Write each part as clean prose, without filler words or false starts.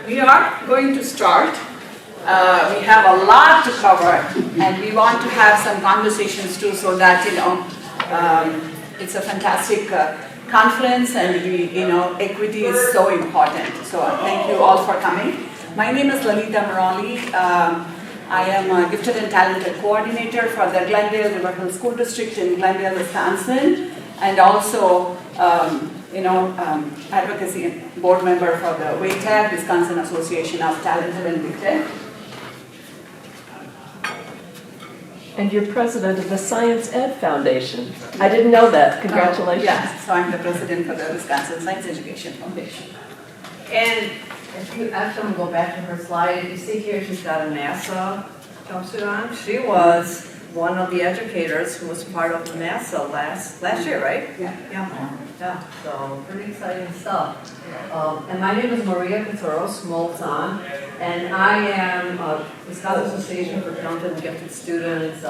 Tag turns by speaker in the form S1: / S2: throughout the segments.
S1: We are going to start. We have a lot to cover, and we want to have some conversations too, so that it's a fantastic conference, and equity is so important. So thank you all for coming. My name is Lalita Murali. I am a gifted and talented coordinator for the Glendale River Hill School District in Glendale, Wisconsin, and also advocacy board member for the WATAG, Wisconsin Association of Talented and Gifted.
S2: And you're president of the Science Ed Foundation. I didn't know that. Congratulations.
S1: Yes, so I'm the president for the Wisconsin Science Education Foundation.
S3: And if you actually go back to her slide, you see here she's got a NASA jumpsuit on. She was one of the educators who was part of the NASA last year, right? Yeah, so pretty exciting stuff. And my name is Maria Caturos Molzon, and I am a Wisconsin Association for Talented and Gifted Students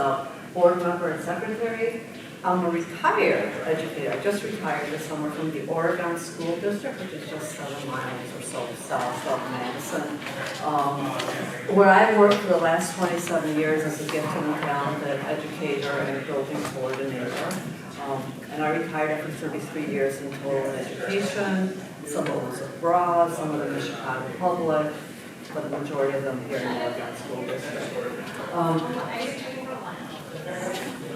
S3: board member and secretary. I'm a retired educator. I just retired this summer from the Oregon School District, which is just 7 miles or so south of Madison, where I worked for the last 27 years as a gifted and talented educator and building coordinator. And I retired after 33 years in total education. Some of it was abroad, some of them in Chicago Public, but the majority of them here in the Oregon School District.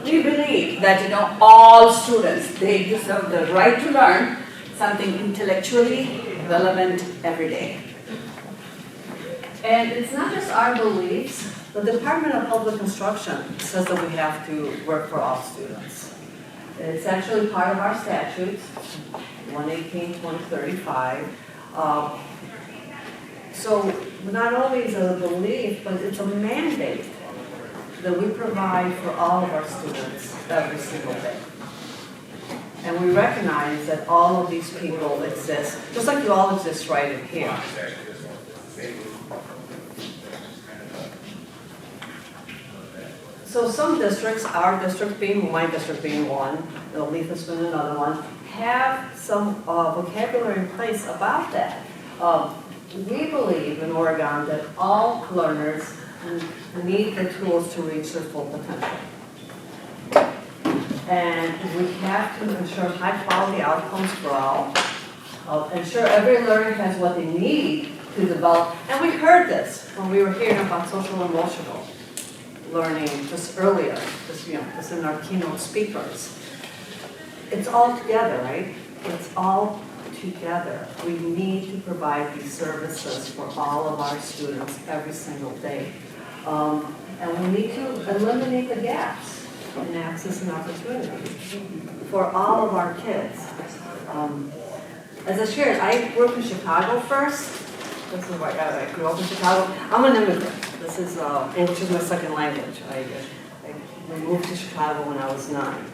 S1: We believe that all students, they deserve the right to learn something intellectually relevant every day.
S3: And it's not just our beliefs. The Department of Public Instruction says that we have to work for all students. It's actually part of our statutes, 118.35. So not only is it a belief, but it's a mandate that we provide for all of our students every single day. And we recognize that all of these people exist, just like you all exist right in here. So some districts, our district being, my district being one, Letha's been another one, have some vocabulary in place about that. We believe in Oregon that all learners need the tools to reach their full potential. And we have to ensure high quality outcomes for all, ensure every learner has what they need to develop. And we heard this when we were hearing about social emotional learning just earlier, just in our keynote speakers. It's all together, right? It's all together. We need to provide these services for all of our students every single day. And we need to eliminate the gaps in access and opportunity for all of our kids. As I shared, I grew up in Chicago first. This is why I grew up in Chicago. I'm an immigrant. This is English is my second language. I moved to Chicago when I was 9.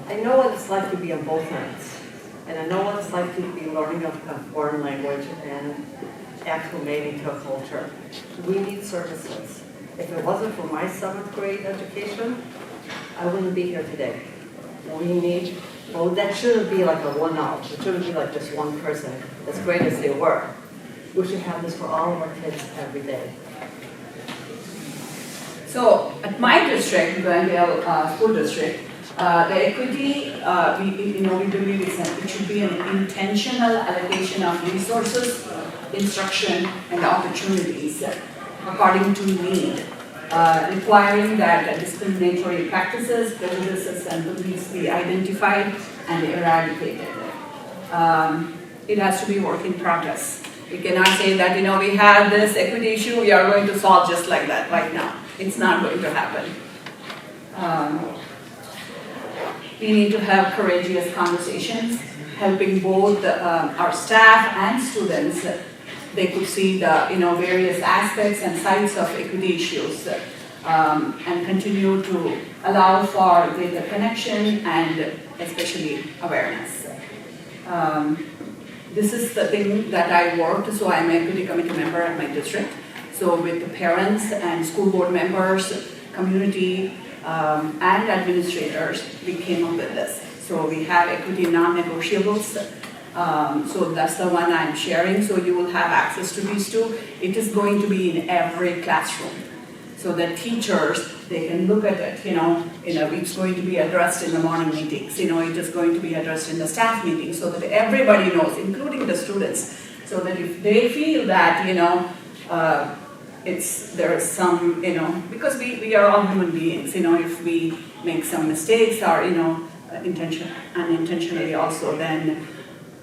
S3: I know what it's like to be on both ends. And I know what it's like to be learning a foreign language and acclimating to a culture. We need services. If it wasn't for my 7th grade education, I wouldn't be here today. We need, well, that shouldn't be like a one-off. It shouldn't be like just one person, as great as they were. We should have this for all of our kids every day.
S1: So at my district, Glendale School District, the equity, we believe it should be an intentional allocation of resources, instruction, and opportunities according to need, requiring that discriminatory practices, prejudices, and beliefs be identified and eradicated. It has to be work in progress. We cannot say that, we have this equity issue, we are going to solve just like that right now. It's not going to happen. We need to have courageous conversations, helping both our staff and students. They could see the various aspects and sides of equity issues, and continue to allow for greater connection and especially awareness. This is the thing that I worked, so I'm an equity committee member at my district. So with the parents and school board members, community, and administrators, we came up with this. So we have equity non-negotiables So that's the one I'm sharing, so you will have access to these two. It is going to be in every classroom. So that teachers, they can look at it, it's going to be addressed in the morning meetings, it is going to be addressed in the staff meetings, so that everybody knows, including the students, so that if they feel that, there is some, because we are all human beings, if we make some mistakes or, unintentionally also, then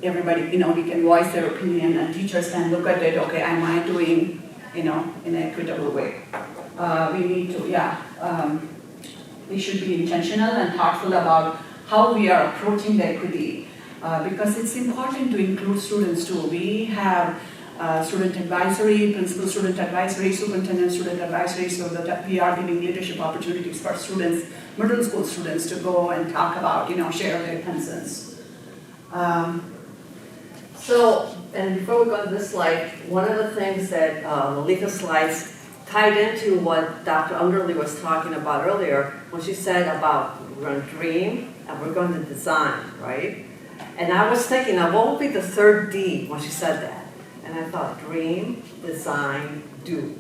S1: everybody, we can voice their opinion and teachers can look at it, okay, am I doing, in an equitable way? We need to, we should be intentional and thoughtful about how we are approaching the equity, because it's important to include students too. We have student advisory, principal student advisory, superintendent student advisory, so that we are giving leadership opportunities for students, middle school students to go and talk about, share their concerns.
S3: And before we go to this slide, one of the things that Malika's slides tied into what Dr. Underly was talking about earlier, when she said about we're going to dream and we're going to design, right? And I was thinking, now what would be the third D when she said that? And I thought, dream, design, do.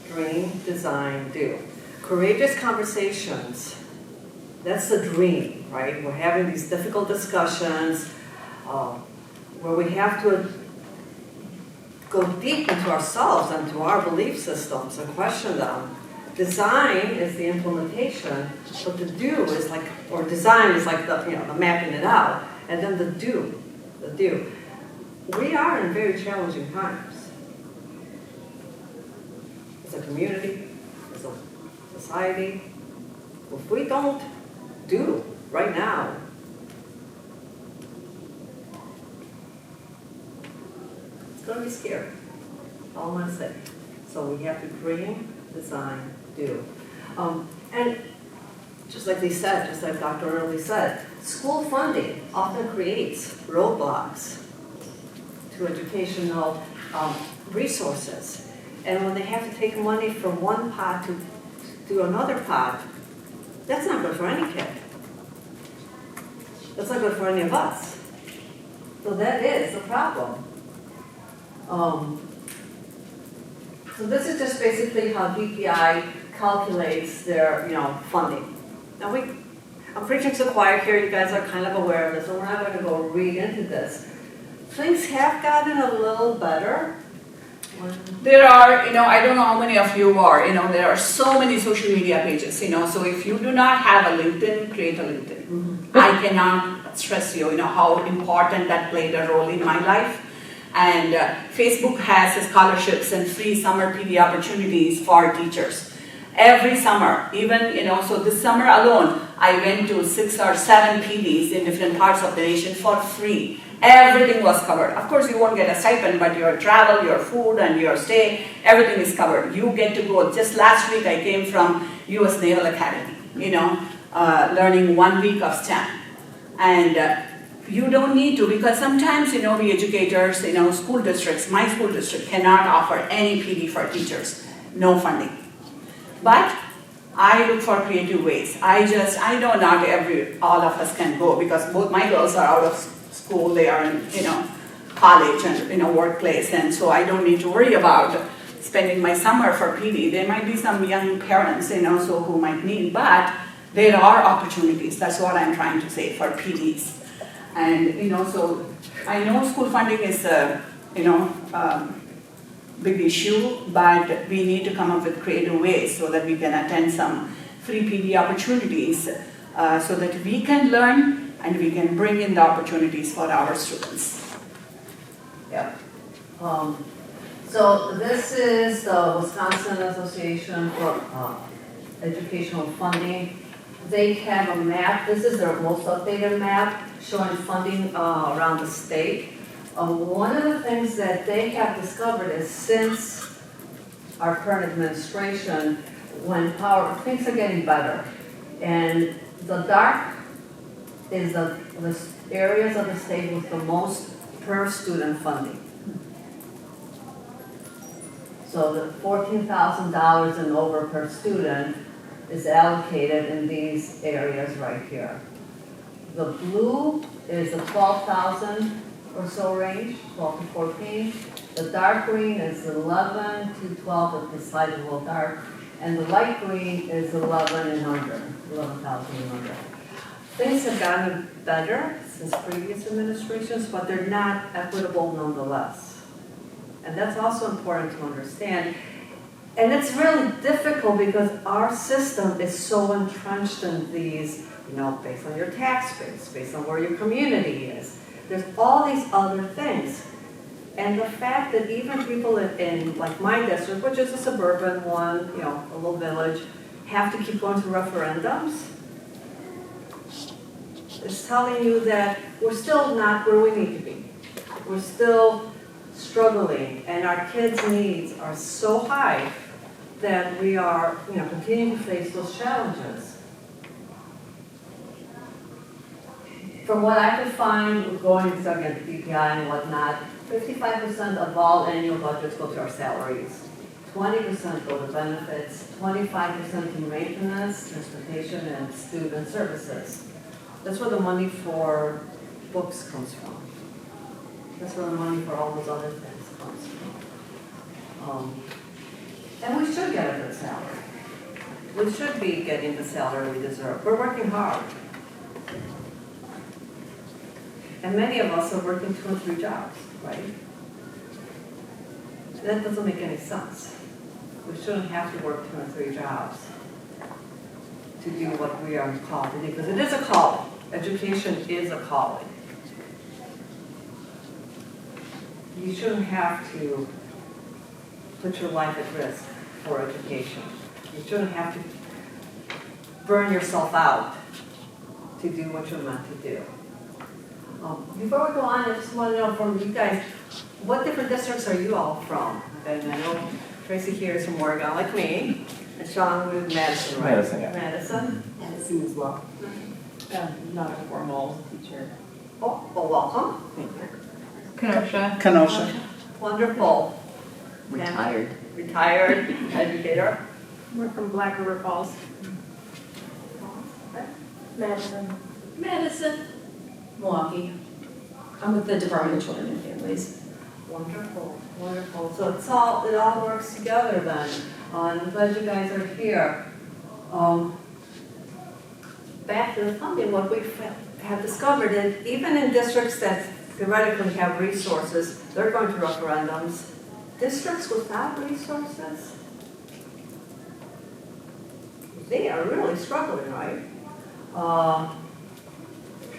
S3: Dream, design, do. Courageous conversations, that's the dream, right? We're having these difficult discussions where we have to go deep into ourselves and to our belief systems and question them. Design is the implementation, but the do is like, or design is like the mapping it out, and then the do. We are in very challenging times. As a community, as a society, if we don't do right now, it's going to be scary. That's all I'm going to say. So we have to dream, design, do. And just like they said, just like Dr. Early said, school funding often creates roadblocks to educational resources. And when they have to take money from one pot to do another pot, that's not good for any kid. That's not good for any of us. So that is the problem. So this is just basically how DPI calculates their, funding. Now I'm preaching to the choir here. You guys are kind of aware of this, and we're not going to go read into this. Things have gotten a little better.
S1: There are, I don't know how many of you are, there are so many social media pages, so if you do not have a LinkedIn, create a LinkedIn. Mm-hmm. I cannot stress you, how important that played a role in my life. And Facebook has scholarships and free summer PD opportunities for teachers. Every summer, even, so this summer alone, I went to 6 or 7 PDs in different parts of the nation for free. Everything was covered. Of course, you won't get a stipend, but your travel, your food, and your stay, everything is covered. You get to go. Just last week, I came from U.S. Naval Academy, learning 1 week of STEM. And you don't need to, because sometimes, we educators, school districts, my school district cannot offer any PD for teachers, no funding. But I look for creative ways. I know not all of us can go, because both my girls are out of school, they are in, college and, workplace, and so I don't need to worry about spending my summer for PD. There might be some young parents, so who might need, but there are opportunities. That's what I'm trying to say for PDs. And, so I know school funding is a, big issue, but we need to come up with creative ways so that we can attend some free PD opportunities so that we can learn and we can bring in the opportunities for our students.
S3: Yeah. So this is the Wisconsin Association for Educational Funding. They have a map. This is their most updated map showing funding around the state. One of the things that they have discovered is since our current administration, when things are getting better, and the dark is the areas of the state with the most per student funding. So the $14,000 and over per student is allocated in these areas right here. The blue is the 12,000 or so range, 12 to 14. The dark green is 11 to 12, but it's slightly a little dark. And the light green is 11 and under, 11,000 and under. Things have gotten better since previous administrations, but they're not equitable nonetheless. And that's also important to understand. And it's really difficult because our system is so entrenched in these, based on your tax base, based on where your community is. There's all these other things. And the fact that even people in like my district, which is a suburban one, a little village, have to keep going to referendums, it's telling you that we're still not where we need to be. We're still struggling, and our kids' needs are so high that we are, continuing to face those challenges. From what I could find, going to again DPI and whatnot, 55% of all annual budgets go to our salaries. 20% go to benefits, 25% to maintenance, transportation, and student services. That's where the money for books comes from. That's where the money for all those other things comes from. And we should get a good salary. We should be getting the salary we deserve. We're working hard. And many of us are working 2 and 3 jobs, right? That doesn't make any sense. We shouldn't have to work 2 and 3 jobs to do what we are called to do, because it is a calling. Education is a calling. You shouldn't have to put your life at risk for education. You shouldn't have to burn yourself out to do what you're meant to do. Before we go on, I just want to know from you guys, what different districts are you all from? And I know Tracy here is from Oregon, like me, and Sean was Madison, right?
S4: Madison, yeah.
S3: Madison?
S5: Madison as well. Not a formal teacher.
S3: Oh, welcome.
S5: Kenosha.
S4: Kenosha.
S3: Wonderful.
S2: Retired.
S3: Retired educator.
S5: We're from Black River Falls.
S6: Madison. Madison. Milwaukee. I'm with the Department of Children and Families.
S3: Wonderful, wonderful. So it all works together then. I'm glad you guys are here. Back to the funding, what we have discovered is even in districts that theoretically have resources, they're going to referendums. Districts without resources, they are really struggling, right?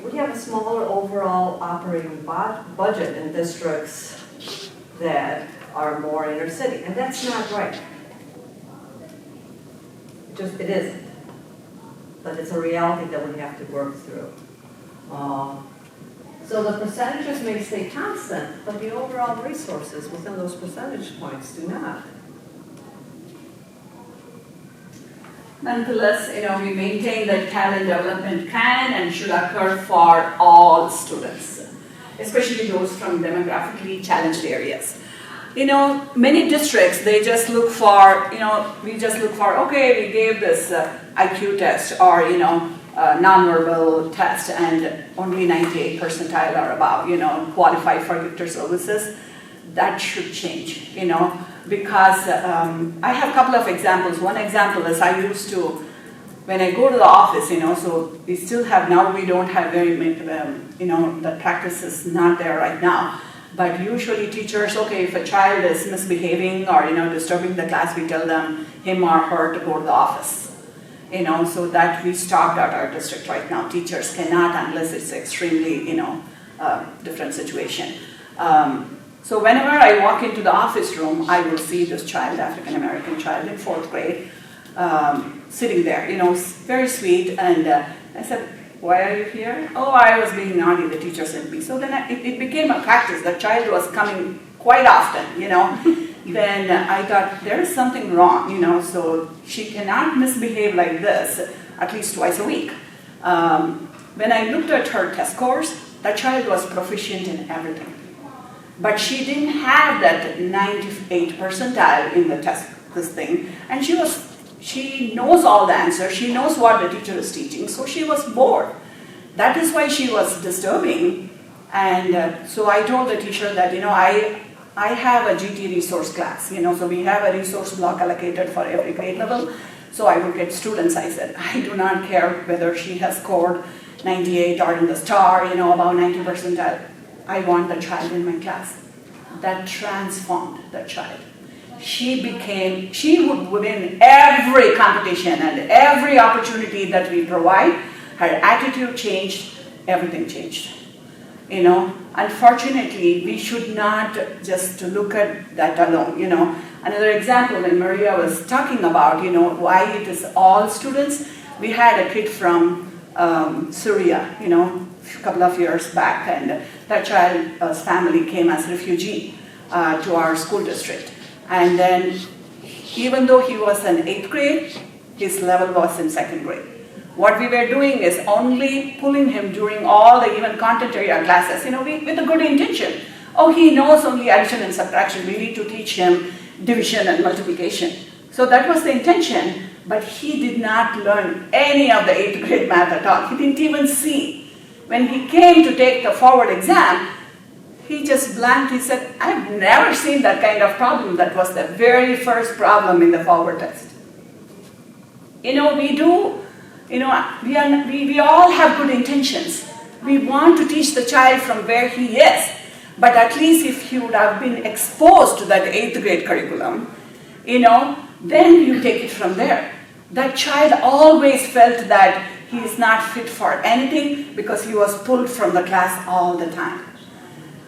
S3: We have a smaller overall operating budget in districts that are more inner city, and that's not right. It isn't. But it's a reality that we have to work through. So the percentages may stay constant, but the overall resources within those percentage points do not.
S1: Nonetheless, we maintain that talent development can and should occur for all students, especially those from demographically challenged areas. Many districts, they just look for, okay, we gave this IQ test or, nonverbal test and only 98 percentile or above, qualify for gifted services. That should change, because I have a couple of examples. One example is I used to, when I go to the office, so we still have, now we don't have very many, the practice is not there right now. But usually teachers, okay, if a child is misbehaving or, disturbing the class, we tell them, him or her, to go to the office. So that we stopped at our district right now. Teachers cannot unless it's extremely, different situation. So whenever I walk into the office room, I will see this child, African-American child in 4th grade, sitting there, very sweet. And I said, why are you here? Oh, I was being naughty, the teacher sent me. So then it became a practice. The child was coming quite often, Then I thought, there is something wrong, so she cannot misbehave like this at least twice a week. When I looked at her test scores, the child was proficient in everything. But she didn't have that 98 percentile in the test, this thing. And she knows all the answers, she knows what the teacher is teaching, so she was bored. that is why she was disturbing. And so I told the teacher that, I have a GT resource class, so we have a resource block allocated for every grade level. So I would get students, I said, I do not care whether she has scored 98 or in the star, about 90 percentile. I want the child in my class. That transformed the child. She would win every competition and every opportunity that we provide. Her attitude changed, everything changed. Unfortunately, we should not just look at that alone. Another example, when Maria was talking about, why it is all students, we had a kid from Syria, a couple of years back, and that child's family came as refugee to our school district. And then, even though he was in 8th grade, his level was in 2nd grade. What we were doing is only pulling him during all the even content area classes, with a good intention. Oh, he knows only addition and subtraction. We need to teach him division and multiplication. So that was the intention, but he did not learn any of the 8th grade math at all. He didn't even see. When he came to take the forward exam, he just blanked. He said, I've never seen that kind of problem. That was the very first problem in the forward test. We all have good intentions. We want to teach the child from where he is. But at least if he would have been exposed to that 8th grade curriculum, then you take it from there. That child always felt that he is not fit for anything because he was pulled from the class all the time.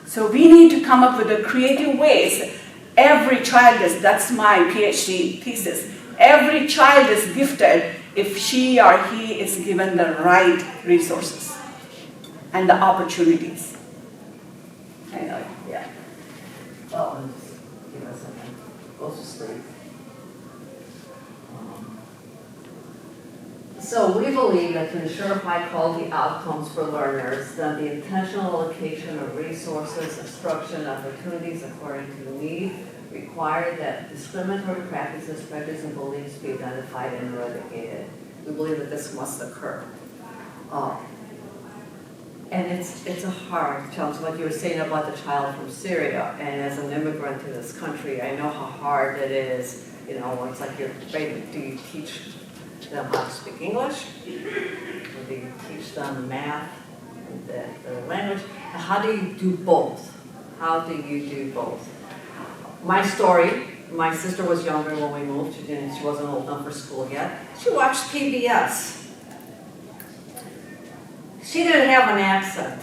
S1: So we need to come up with the creative ways. Every child is, that's my PhD thesis, every child is gifted if she or he is given the right resources and the opportunities. I know, yeah.
S3: Well, and just give us a second. Go to sleep. So we believe that to ensure high quality outcomes for learners, then the intentional allocation of resources, instruction, opportunities according to need require that discriminatory practices, prejudice, and beliefs be identified and eradicated. We believe that this must occur. And it's a hard challenge, like you were saying about the child from Syria. And as an immigrant to this country, I know how hard it is. It's like do you teach them how to speak English? Or do you teach them math, the language? And how do you do both? How do you do both? My story, my sister was younger when we moved. She wasn't old enough for school yet. She watched PBS. She didn't have an accent.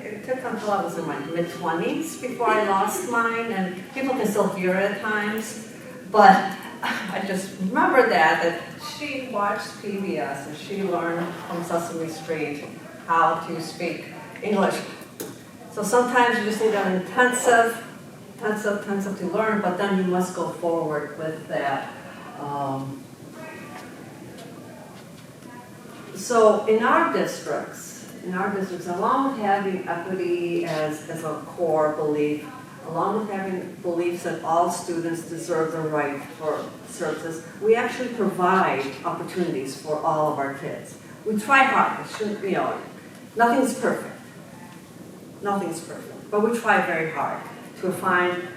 S3: It took until I was in my mid-20s before I lost mine, and people can still hear it at times. But I just remember that she watched PBS and she learned from Sesame Street how to speak English. So sometimes you just need an intensive to learn, but then you must go forward with that. So in our districts, along with having equity as a core belief, along with having beliefs that all students deserve the right for services, we actually provide opportunities for all of our kids. We try hard. Nothing's perfect. Nothing's perfect. But we try very hard to find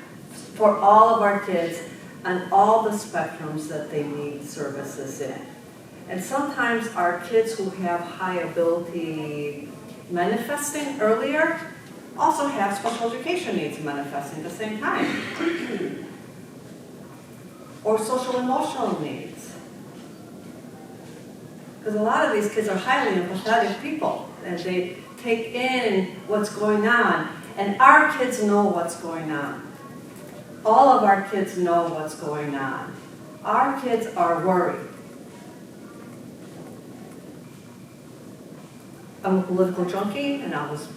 S3: for all of our kids on all the spectrums that they need services in. And sometimes our kids who have high ability manifesting earlier also have special education needs manifesting at the same time. Or social emotional needs. Because a lot of these kids are highly empathetic people and they take in what's going on. And our kids know what's going on. All of our kids know what's going on. Our kids are worried. I'm a political junkie, and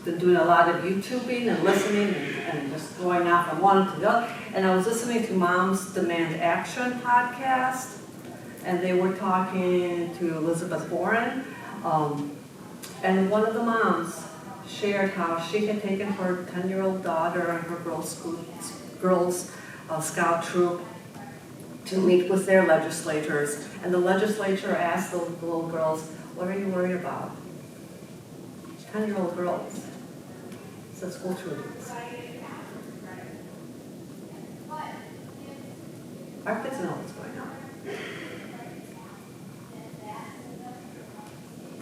S3: been doing a lot of YouTubing and listening and just going off from one to the other. And I was listening to Moms Demand Action podcast, and they were talking to Elizabeth Warren. And one of the moms shared how she had taken her 10-year-old daughter and her Girls Scout troop to meet with their legislators. And the legislature asked the little girls, what are you worried about? 10-year-old girls. Said school shootings. Our kids know what's going on.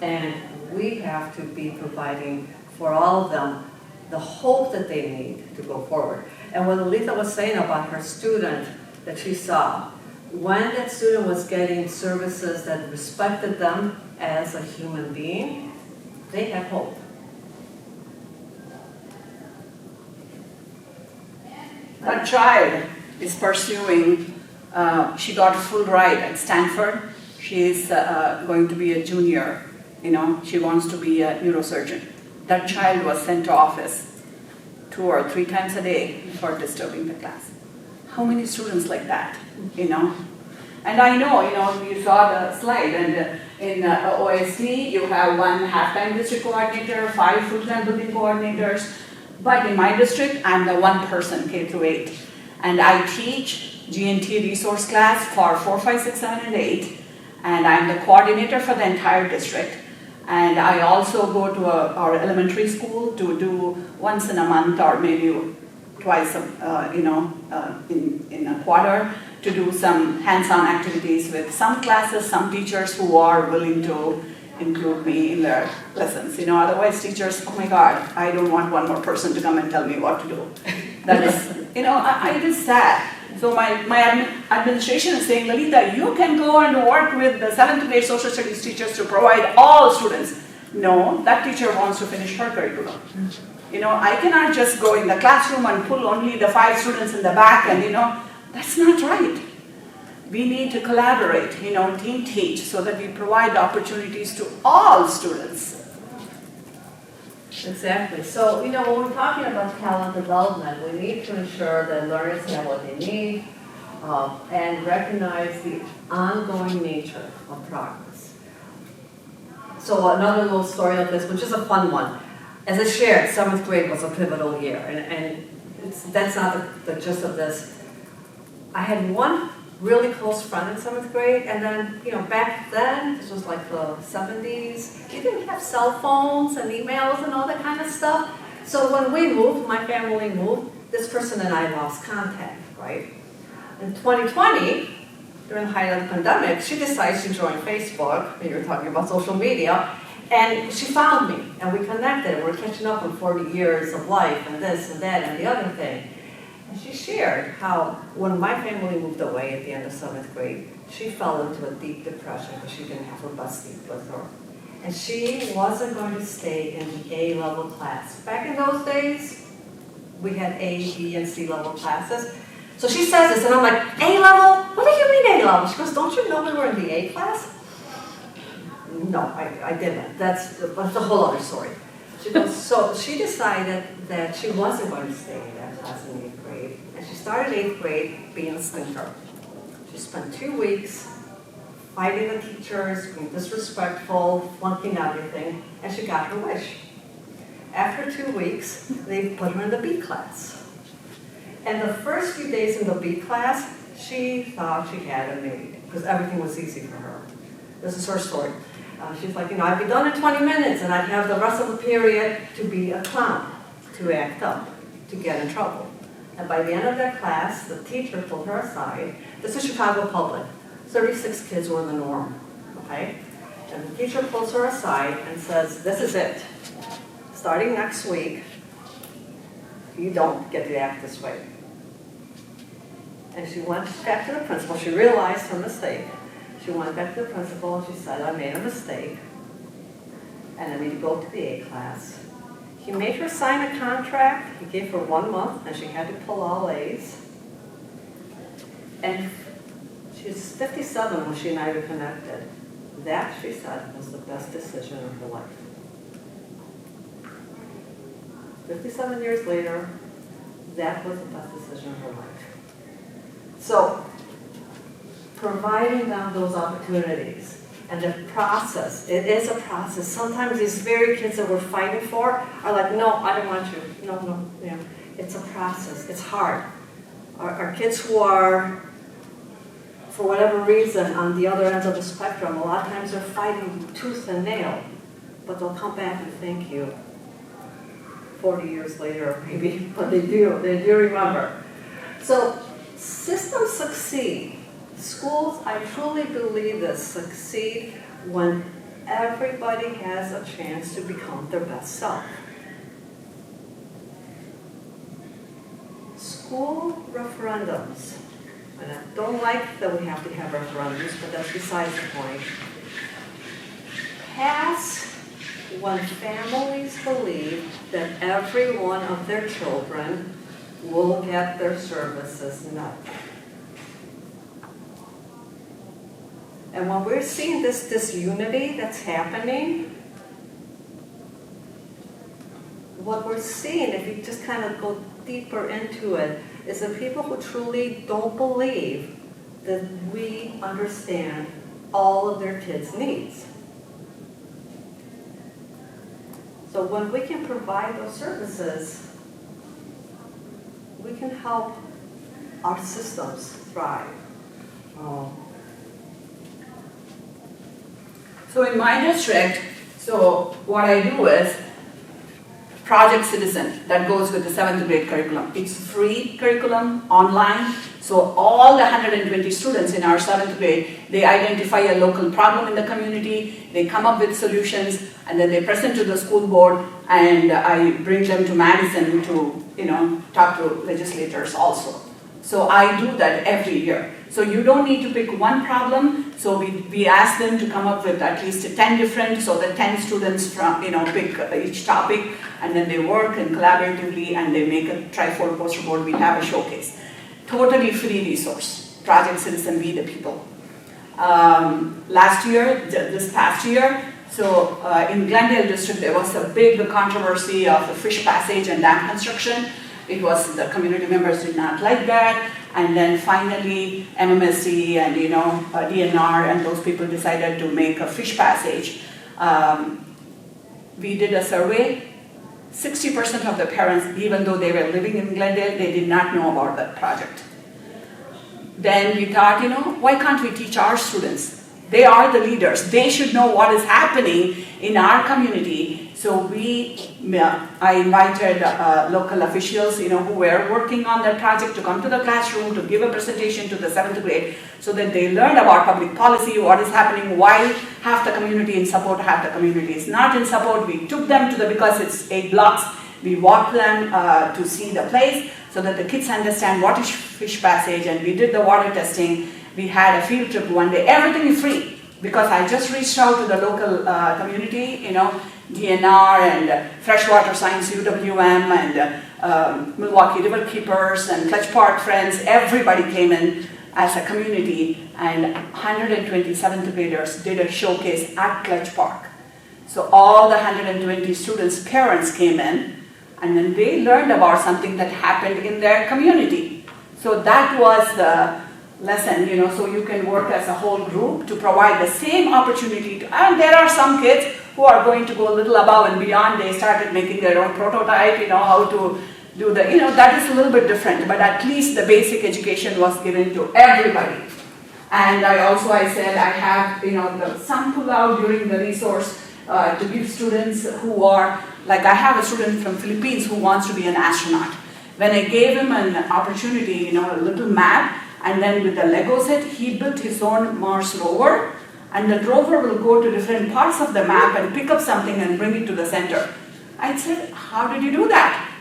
S3: And we have to be providing for all of them the hope that they need to go forward. And what Alita was saying about her student that she saw, when that student was getting services that respected them as a human being, they had hope.
S1: That child is pursuing, she got a full ride at Stanford. She's going to be a junior, she wants to be a neurosurgeon. That child was sent to office 2 or 3 times a day for disturbing the class. How many students like that, And I know, you saw the slide, and in OSD, you have 1 half-time district coordinator, 5 full-time building coordinators. But in my district, I'm the 1 person, K through 8. And I teach G&T resource class for 4, 5, 6, 7, and 8. And I'm the coordinator for the entire district. And I also go to our elementary school to do once in a month or maybe twice, in a quarter, to do some hands-on activities with some classes, some teachers who are willing to include me in their lessons. Otherwise teachers, oh my God, I don't want one more person to come and tell me what to do. That is, it is sad. So my administration is saying, Lalita, you can go and work with the 7th grade social studies teachers to provide all students. No, that teacher wants to finish her curriculum. I cannot just go in the classroom and pull only the 5 students in the back and, that's not right. We need to collaborate, team teach, so that we provide opportunities to all students.
S3: Exactly. So, when we're talking about talent development, we need to ensure that learners have what they need and recognize the ongoing nature of progress. So another little story of this, which is a fun one. As I shared, 7th grade was a pivotal year, and that's not the gist of this. I had one really close friend in 7th grade, and then, back then, this was like the 70s, you didn't have cell phones and emails and all that kind of stuff. So when we moved, my family moved, this person and I lost contact, right? In 2020, during the height of the pandemic, she decides to join Facebook, and you're talking about social media, and she found me, and we connected, and we're catching up on 40 years of life, and this and that and the other thing. And she shared how when my family moved away at the end of 7th grade, she fell into a deep depression because she didn't have her bestie with her. And she wasn't going to stay in the A-level class. Back in those days, we had A, B, and C-level classes. So she says this, and I'm like, A-level? What do you mean A-level? She goes, don't you know we were in the A class? No, I didn't. That's a whole other story. She goes, so she decided that she wasn't going to stay in that class in 8th grade, and she started 8th grade being a stinker. She spent 2 weeks fighting the teachers, being disrespectful, flunking everything, and she got her wish. After 2 weeks, they put her in the B class. And the first few days in the B class, she thought she had it made, because everything was easy for her. This is her story. She's like, I'd be done in 20 minutes, and I'd have the rest of the period to be a clown, to act up, to get in trouble. And by the end of that class, the teacher pulled her aside. This is Chicago Public. 36 kids were the norm, okay? And the teacher pulls her aside and says, this is it. Starting next week, you don't get to act this way. And she went back to the principal. She realized her mistake. She went back to the principal and she said, I made a mistake, and I need to go to the A class. He made her sign a contract. He gave her 1 month, and she had to pull all A's. And she's 57 when she and I reconnected. That, she said, was the best decision of her life. 57 years later, that was the best decision of her life. So, providing them those opportunities and the process, it is a process. Sometimes these very kids that we're fighting for are like, no, I don't want you. No. It's a process. It's hard. Our kids who are, for whatever reason, on the other end of the spectrum, a lot of times they're fighting tooth and nail. but they'll come back and thank you 40 years later, maybe, but they do remember. So systems succeed. Schools, I truly believe this, succeed when everybody has a chance to become their best self. School referendums, and I don't like that we have to have referendums, but that's besides the point. Pass when families believe that every one of their children will get their services met. And when we're seeing this disunity that's happening, what we're seeing, if you just kind of go deeper into it, is that people who truly don't believe that we understand all of their kids' needs. So when we can provide those services, we can help our systems thrive.
S1: So in my district, so what I do is Project Citizen that goes with the 7th grade curriculum. It's free curriculum online. So all the 120 students in our 7th grade, they identify a local problem in the community, they come up with solutions, and then they present to the school board, and I bring them to Madison to, talk to legislators also. So I do that every year. So you don't need to pick one problem. So we ask them to come up with at least 10 different, so the 10 students from, pick each topic, and then they work and collaboratively, and they make a trifold poster board. We have a showcase. Totally free resource. Project Citizen, We the People. This past year, so in Glendale district, there was a big controversy of the fish passage and dam construction. It was, the community members did not like that. And then finally, MMSC and, DNR and those people decided to make a fish passage. We did a survey. 60% of the parents, even though they were living in Glendale, they did not know about that project. Then we thought, why can't we teach our students? They are the leaders. They should know what is happening in our community. So I invited local officials, who were working on that project to come to the classroom to give a presentation to the 7th grade so that they learned about public policy, what is happening, why half the community in support, half the community is not in support. We took them to because it's 8 blocks, we walked them to see the place so that the kids understand what is fish passage, and we did the water testing. We had a field trip one day. Everything is free because I just reached out to the local community, DNR and Freshwater Science, UWM, and Milwaukee River Keepers and Clutch Park Friends. Everybody came in as a community, and 127th graders did a showcase at Clutch Park. So all the 120 students' parents came in, and then they learned about something that happened in their community. So that was the lesson, so you can work as a whole group to provide the same opportunity. And there are some kids who are going to go a little above and beyond. They started making their own prototype, how to do the, that is a little bit different, but at least the basic education was given to everybody. And I said I have, some pull out during the resource to give students who are, like I have a student from Philippines who wants to be an astronaut. When I gave him an opportunity, a little map, and then with the Lego set, he built his own Mars rover, and the rover will go to different parts of the map and pick up something and bring it to the center. I said, how did you do that?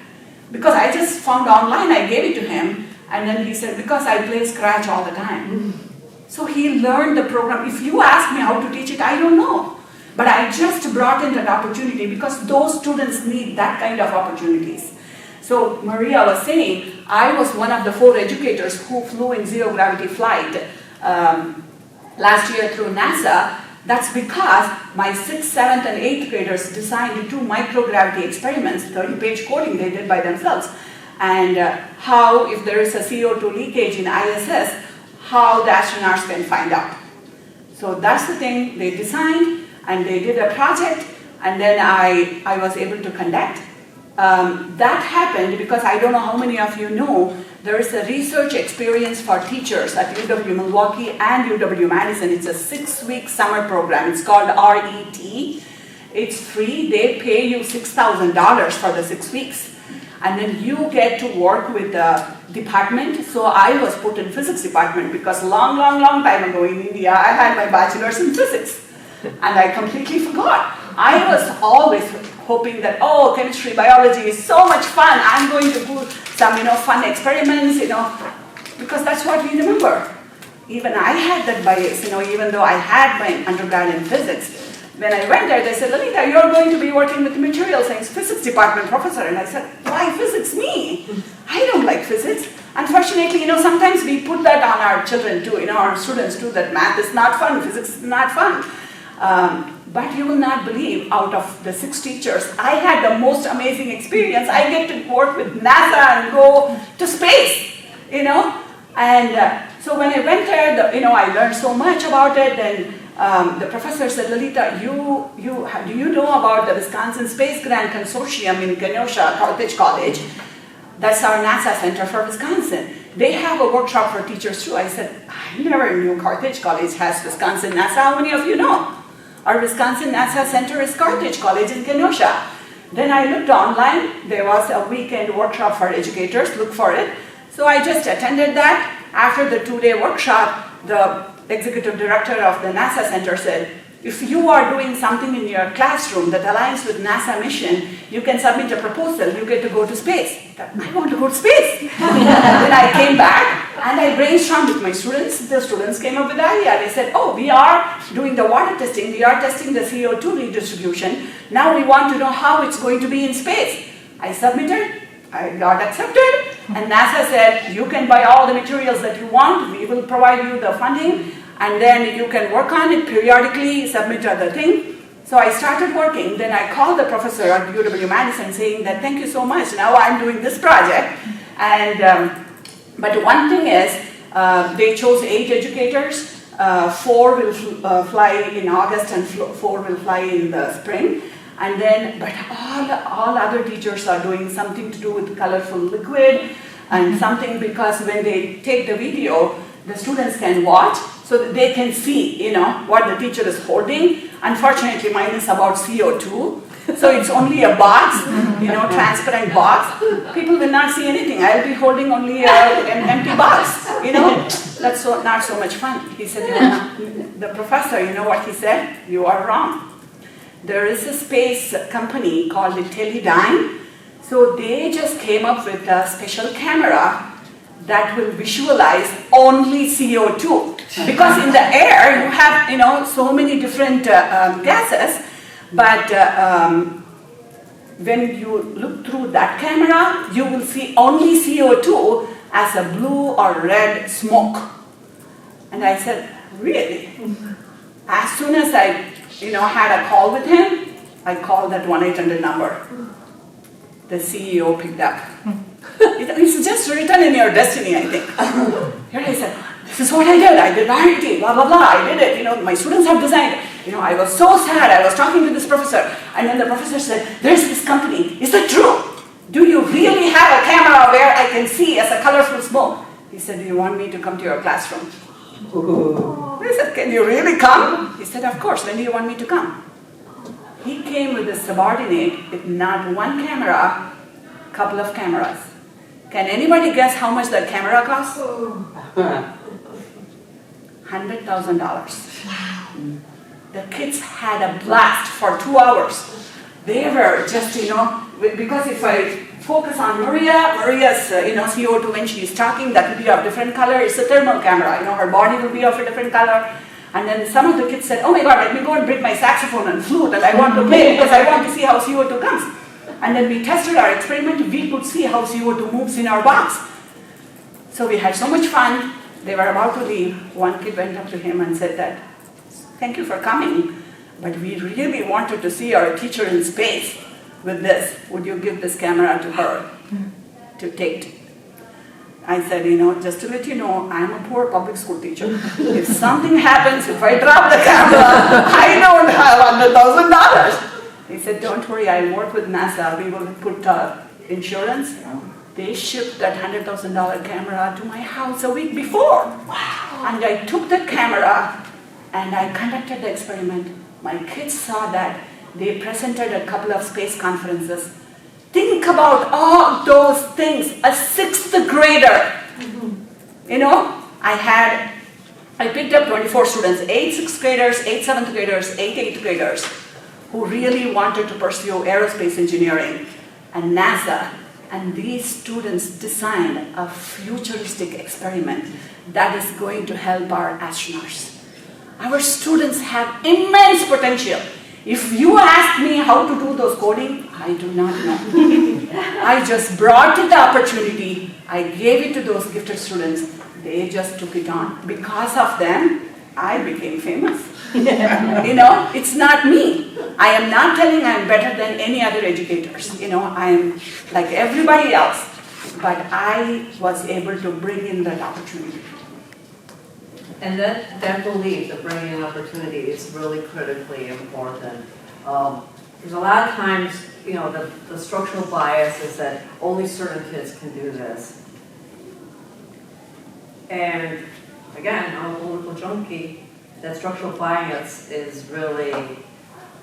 S1: Because I just found online, I gave it to him, and then he said, because I play Scratch all the time. So he learned the program. If you ask me how to teach it, I don't know. But I just brought in that opportunity because those students need that kind of opportunities. So Maria was saying, I was one of the 4 educators who flew in zero gravity flight last year through NASA. That's because my 6th, 7th, and 8th graders designed 2 microgravity experiments, 30-page coding they did by themselves. And how, if there is a CO2 leakage in ISS, how the astronauts can find out. So that's the thing they designed, and they did a project, and then I was able to conduct. That happened because I don't know how many of you know, there is a research experience for teachers at UW-Milwaukee and UW-Madison. It's a 6-week summer program. It's called RET. It's free. They pay you $6,000 for the 6 weeks. And then you get to work with the department. So I was put in physics department because long time ago in India, I had my bachelor's in physics. And I completely forgot. I was always hoping that, oh, chemistry, biology is so much fun. I'm going to do some, fun experiments, because that's what we remember. Even I had that bias, even though I had my undergrad in physics. When I went there, they said, Lalita, you're going to be working with the material science physics department professor. And I said, why physics? Me? I don't like physics. Unfortunately, sometimes we put that on our children too, our students too, that math is not fun, physics is not fun. But you will not believe, out of the 6 teachers, I had the most amazing experience. I get to work with NASA and go to space, And so when I went there, I learned so much about it. And the professor said, Lalita, do you know about the Wisconsin Space Grant Consortium in Kenosha, Carthage College? That's our NASA Center for Wisconsin. They have a workshop for teachers too. I said, I never knew Carthage College has Wisconsin NASA. How many of you know? Our Wisconsin NASA Center is Carthage College in Kenosha. Then I looked online. There was a weekend workshop for educators. Look for it. So I just attended that. After the 2-day workshop, the executive director of the NASA Center said, if you are doing something in your classroom that aligns with NASA mission, you can submit a proposal, you get to go to space. I want to go to space. Then I came back and I brainstormed with my students. The students came up with the idea. They said, oh, we are doing the water testing, we are testing the CO2 redistribution. Now we want to know how it's going to be in space. I submitted, I got accepted, and NASA said, you can buy all the materials that you want, we will provide you the funding, and then you can work on it periodically, submit other thing. So I started working. Then I called the professor at UW-Madison saying that, thank you so much, now I'm doing this project. And but one thing is, they chose 8 educators. 4 will fly in August and 4 will fly in the spring. And then, but all other teachers are doing something to do with colorful liquid and something, because when they take the video, the students can watch so that they can see, what the teacher is holding. Unfortunately, mine is about CO2. So it's only a box, transparent box. People will not see anything. I'll be holding only an empty box, That's not so much fun. He said, the professor, you know what he said? You are wrong. There is a space company called Teledyne. So they just came up with a special camera that will visualize only CO2. Because in the air, you have, so many different gases. But when you look through that camera, you will see only CO2 as a blue or red smoke. And I said, really? As soon as I had a call with him, I called that 1-800 number. The CEO picked up. It's just written in your destiny, I think. Here I said, this is what I did. I did R&D, blah, blah, blah. I did it. My students have designed it. I was so sad. I was talking to this professor. And then the professor said, there's this company. Is that true? Do you really have a camera where I can see as a colorful smoke? He said, do you want me to come to your classroom? I said, can you really come? He said, of course. When do you want me to come? He came with a subordinate with not one camera, couple of cameras. Can anybody guess how much that camera cost? $100,000. Wow. The kids had a blast for 2 hours. They were just, because if I focus on Maria's, CO2 when she's talking, that will be of different color. It's a thermal camera, her body will be of a different color. And then some of the kids said, oh my God, let me go and bring my saxophone and flute and I want to play because I want to see how CO2 comes. And then we tested our experiment, we could see how CO2 moves in our box. So we had so much fun. They were about to leave. One kid went up to him and said that, thank you for coming, but we really wanted to see our teacher in space with this. Would you give this camera to her to take? I said, just to let you know, I'm a poor public school teacher. If something happens, if I drop the camera, I don't have $100,000. He said, don't worry, I'll work with NASA. We will put insurance. They shipped that $100,000 camera to my house a week before. Wow. And I took the camera and I conducted the experiment. My kids saw that They presented at a couple of space conferences. Think about all those things, a 6th grader. You know, I picked up 24 students, 8 6th graders, 8 7th graders, 8 8th graders, who really wanted to pursue aerospace engineering and NASA. And these students designed a futuristic experiment that is going to help our astronauts. Our students have immense potential. If you ask me how to do those coding, I do not know. I just brought the opportunity, I gave it to those gifted students, they just took it on. Because of them, I became famous. You know, it's not me. I am not telling I'm better than any other educators. You know, I am like everybody else. But I was able to bring in that opportunity.
S3: And that belief, the bringing in opportunity, is really critically important. Because a lot of times, you know, the structural bias is that only certain kids can do this. And again, I'm a political junkie, that structural bias is really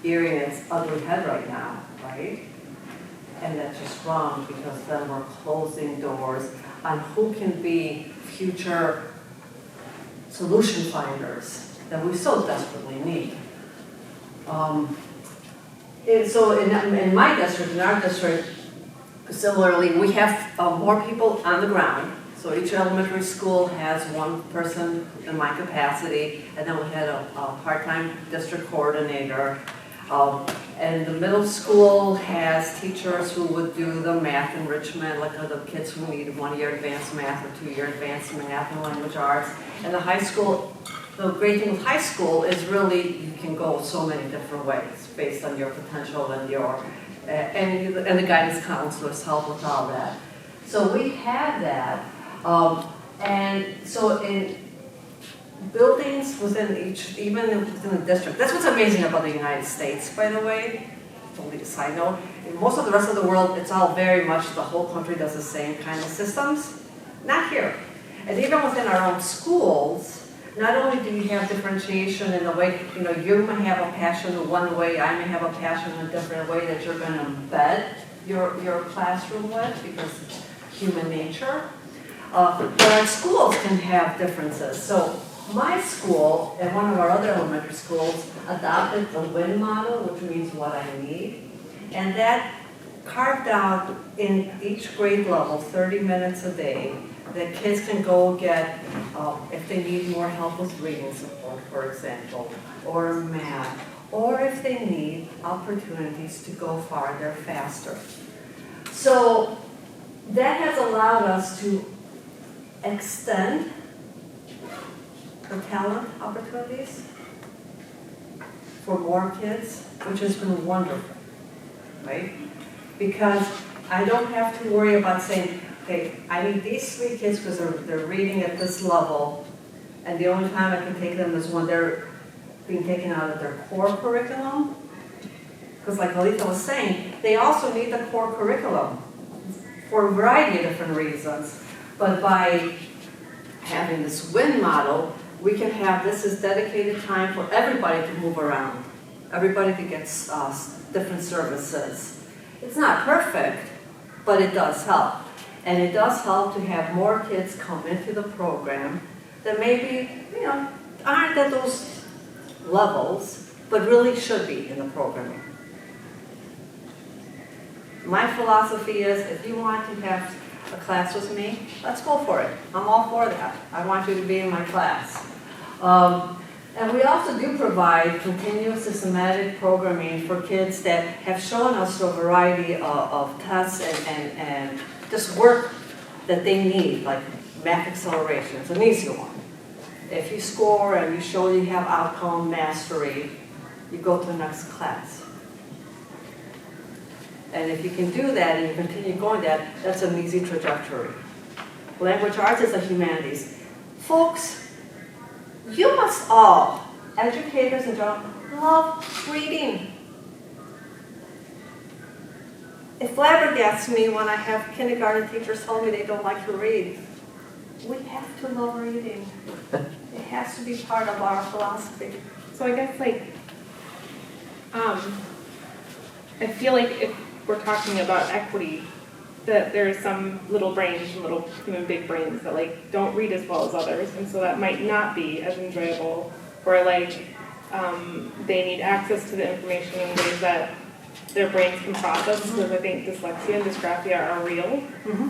S3: rearing its ugly head right now, right? And that's just wrong, because then we're closing doors on who can be future solution finders that we so desperately need. So in my district, in our district, similarly, we have more people on the ground. So each elementary school has one person in my capacity, and then we had a part-time district coordinator. And the middle school has teachers who would do the math enrichment, like the kids who need 1-year advanced math or 2-year advanced math and language arts. And the high school, the great thing with high school is really you can go so many different ways based on your potential and your, and the guidance counselors help with all that. So we have that. And so in buildings within each, even within the district, that's what's amazing about the United States, by the way, only a side note. In most of the rest of the world, it's all very much, the whole country does the same kind of systems. Not here. And even within our own schools, not only do you have differentiation in the way, you know, you may have a passion one way, I may have a passion in a different way that you're going to embed your classroom with, because it's human nature. But our schools can have differences. So my school and one of our other elementary schools adopted the WIN model, which means what I need. And that carved out in each grade level 30 minutes a day that kids can go get, if they need more help with reading support, for example, or math, or if they need opportunities to go farther faster. So that has allowed us to extend the talent opportunities for more kids, which has been wonderful, right? Because I don't have to worry about saying, okay, I need these 3 kids because they're reading at this level, and the only time I can take them is when they're being taken out of their core curriculum. Because like Alita was saying, they also need the core curriculum for a variety of different reasons. But by having this WIN model, we can have this as dedicated time for everybody to move around, everybody to get different services. It's not perfect, but it does help. And it does help to have more kids come into the program that maybe, you know, aren't at those levels, but really should be in the program. My philosophy is, if you want to have a class with me, let's go for it. I'm all for that. I want you to be in my class. And we also do provide continuous systematic programming for kids that have shown us a variety of tests and just work that they need, like math acceleration. It's an easy one. If you score and you show you have outcome mastery, you go to the next class. And if you can do that and you continue going that, that's an easy trajectory. Language arts is a humanities. Folks, you must all, educators in general, love reading. It flabbergasts me when I have kindergarten teachers tell me they don't like to read. We have to love reading. It has to be part of our philosophy.
S5: So I guess like,
S4: I feel like if we're talking about equity, that there are some little brains and little human big brains that like don't read as well as others, and so that might not be as enjoyable, or like they need access to the information in ways that their brains can process, because I think dyslexia and dysgraphia are real,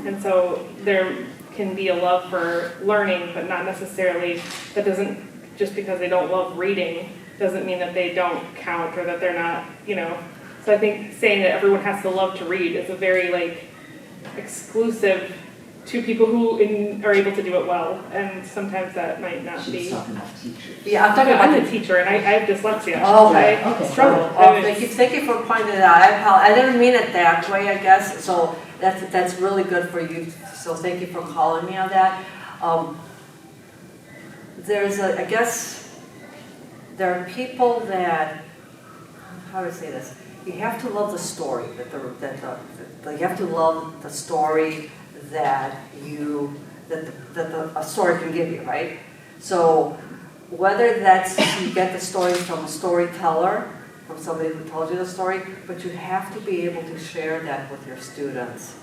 S4: and so there can be a love for learning, but not necessarily, that doesn't, just because they don't love reading, doesn't mean that they don't count, or that they're not, you know. So I think saying that everyone has to love to read is a very like exclusive to people who are able to do it well, and sometimes that might not be.
S7: She's talking about teachers.
S3: Yeah, I'm talking about
S4: I'm a teacher and I have dyslexia.
S3: Oh, okay.
S4: I struggle.
S3: Oh,
S4: And
S3: thank you for pointing it out. I didn't mean it that way, I guess, so that's really good for you, so thank you for calling me on that. I guess, there are people that, how do I say this? You have to love the story, you have to love the story that a story can give you, right? So whether that's you get the story from a storyteller, from somebody who told you the story, but you have to be able to share that with your students.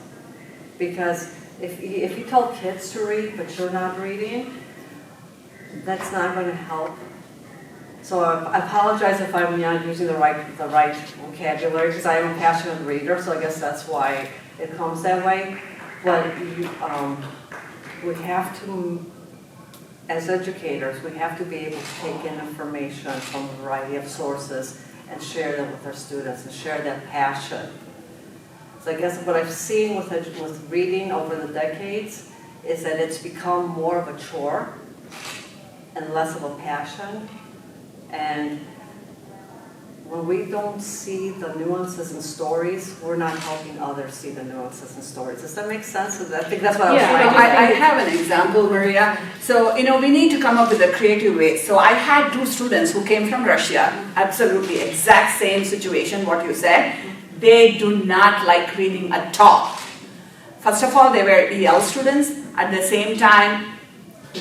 S3: Because if you tell kids to read, but you're not reading, that's not going to help. So I apologize if I'm not using the right vocabulary, because I am a passionate reader, so I guess that's why it comes that way. But we have to, as educators, we have to be able to take in information from a variety of sources and share them with our students and share that passion. So I guess what I've seen with reading over the decades is that it's become more of a chore and less of a passion. And when we don't see the nuances in stories, we're not helping others see the nuances in stories. Does that make sense? I think that's what I was
S1: Yeah,
S3: trying to
S1: I have an example, Maria. So, we need to come up with a creative way. So I had 2 students who came from Russia, absolutely exact same situation, what you said. They do not like reading at all. First of all, they were EL students. At the same time,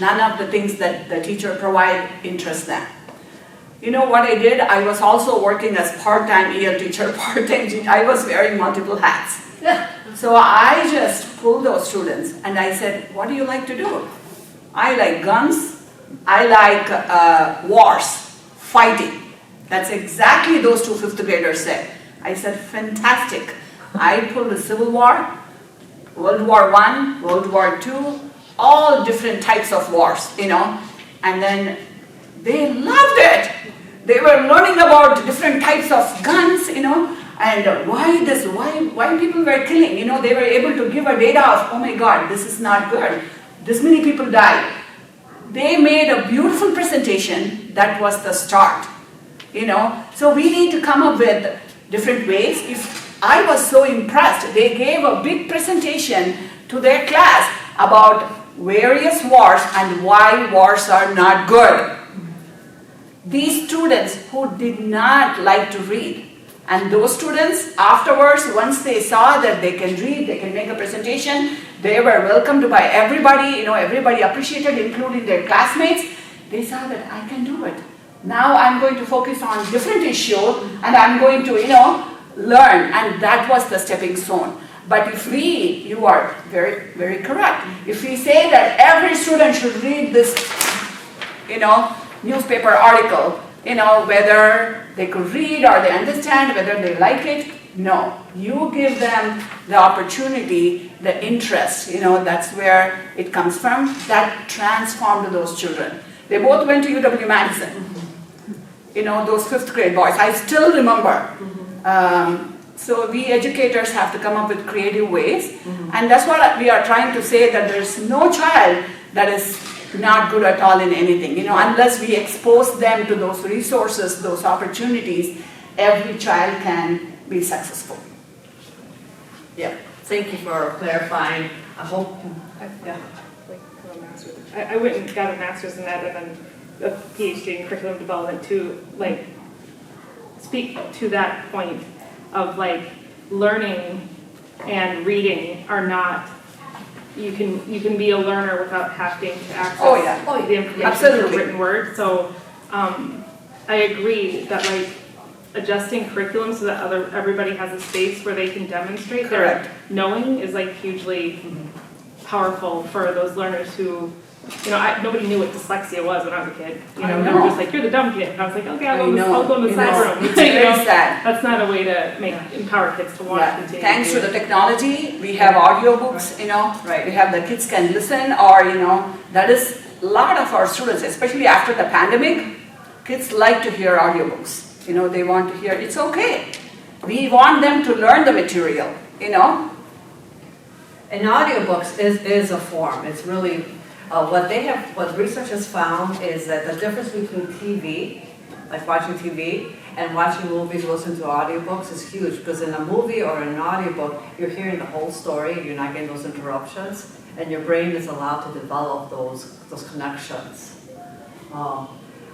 S1: none of the things that the teacher provided interest them. You know what I did? I was also working as part-time EL teacher, part-time teacher. I was wearing multiple hats. So I just pulled those students and I said, what do you like to do? I like guns. I like wars, fighting. That's exactly those 2 5th graders said. I said, fantastic. I pulled the Civil War, World War I, World War II, all different types of wars, and then they loved it. They were learning about different types of guns, and why people were killing. They were able to give a data of, oh my God, this is not good. This many people died. They made a beautiful presentation. That was the start, So we need to come up with different ways. If I was so impressed, they gave a big presentation to their class about various wars and why wars are not good. These students who did not like to read, and those students afterwards, once they saw that they can read, they can make a presentation, they were welcomed by everybody, everybody appreciated, including their classmates. They saw that I can do it. Now I'm going to focus on different issue and I'm going to, learn, and that was the stepping stone. But if you are very, very correct. If we say that every student should read this, newspaper article, whether they could read or they understand, whether they like it, no. You give them the opportunity, the interest, that's where it comes from. That transformed those children. They both went to UW-Madison. Those 5th grade boys. I still remember. So we educators have to come up with creative ways. And that's what we are trying to say, that there's no child that is not good at all in anything. Unless we expose them to those resources, those opportunities, every child can be successful.
S3: Yeah, thank you for clarifying. I hope, yeah.
S4: Like a master's. I went and got a master's in that and then a PhD in curriculum development to like speak to that point of like learning and reading are not, you can be a learner without having to access the information
S1: Absolutely.
S4: through written word. So I agree that like adjusting curriculum so that everybody has a space where they can demonstrate
S1: Correct.
S4: their knowing is like hugely powerful for those learners who, nobody knew what dyslexia was when I was a kid.
S1: I
S4: They
S1: know.
S4: were just like, you're the dumb kid. And I was like, okay,
S1: I
S4: I'll go in the
S1: know.
S4: side room.
S1: It's very sad.
S4: That's not a way to empower kids to want to
S1: Yeah,
S4: continue.
S1: thanks to
S4: do
S1: the
S4: it.
S1: technology, we have audiobooks,
S3: Right.
S1: we have the kids can listen, or, that is, a lot of our students, especially after the pandemic, kids like to hear audiobooks. They want to hear, it's okay. We want them to learn the material,
S3: And audiobooks is a form. It's really, what research has found is that the difference between TV, like watching TV, and watching movies, listening to audiobooks is huge, because in a movie or in an audiobook, you're hearing the whole story, you're not getting those interruptions, and your brain is allowed to develop those connections.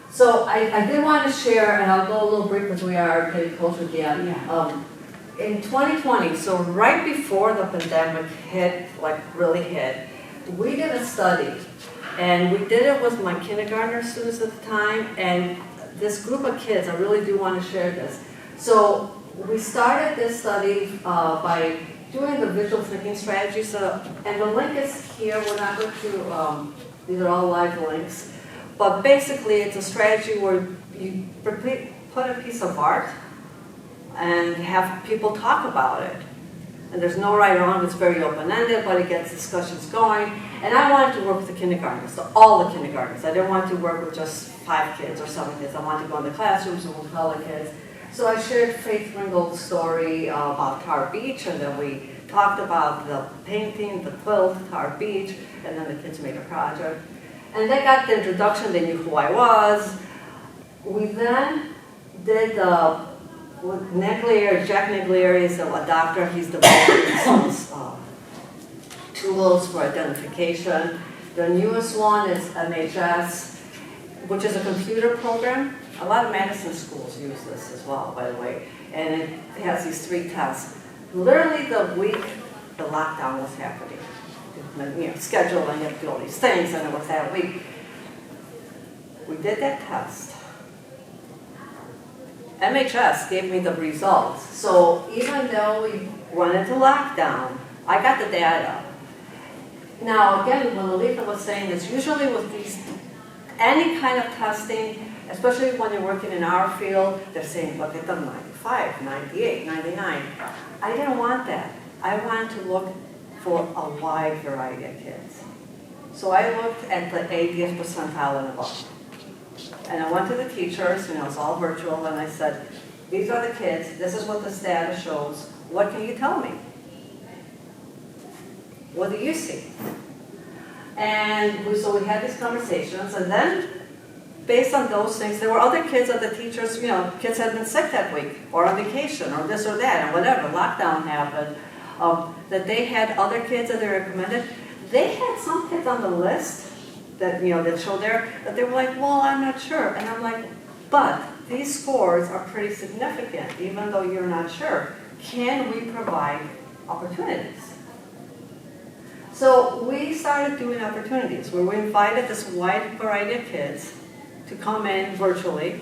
S3: So I did want to share, and I'll go a little brief because we are getting closer to the end. In 2020, so right before the pandemic hit, like really hit, we did a study, and we did it with my kindergartner students at the time, and this group of kids, I really do want to share this. So we started this study by doing the visual thinking strategy, and the link is here, we're not going to, these are all live links, but basically it's a strategy where you put a piece of art and have people talk about it. And there's no right or wrong, it's very open-ended, but it gets discussions going. And I wanted to work with the kindergartners, so all the kindergartners. I didn't want to work with just 5 kids or 7 kids. I wanted to go in the classrooms and with all the kids. So I shared Faith Ringgold's story about Tar Beach, and then we talked about the painting, the quilt, Tar Beach, and then the kids made a project. And they got the introduction, they knew who I was. We then did Jack Naglieri is a doctor. He's developing some tools for identification. The newest one is MHS, which is a computer program. A lot of medicine schools use this as well, by the way. And it has these 3 tests. Literally the week the lockdown was happening. Schedule and you have to do all these things, and it was that week. We did that test. MHS gave me the results. So even though we went into lockdown, I got the data. Now again, when Alita was saying this, usually with any kind of testing, especially when you're working in our field, they're saying, look at the 95, 98, 99. I didn't want that. I wanted to look for a wide variety of kids. So I looked at the 80th percentile and above. And I went to the teachers, it's all virtual, and I said, these are the kids, this is what this data shows, what can you tell me? What do you see? And so we had these conversations, and then based on those things, there were other kids that the teachers, kids had been sick that week, or on vacation, or this or that, and whatever, lockdown happened, that they had other kids that they recommended. They had some kids on the list that, that showed there, that they were like, well, I'm not sure. And I'm like, but these scores are pretty significant, even though you're not sure. Can we provide opportunities? So we started doing opportunities where we invited this wide variety of kids to come in virtually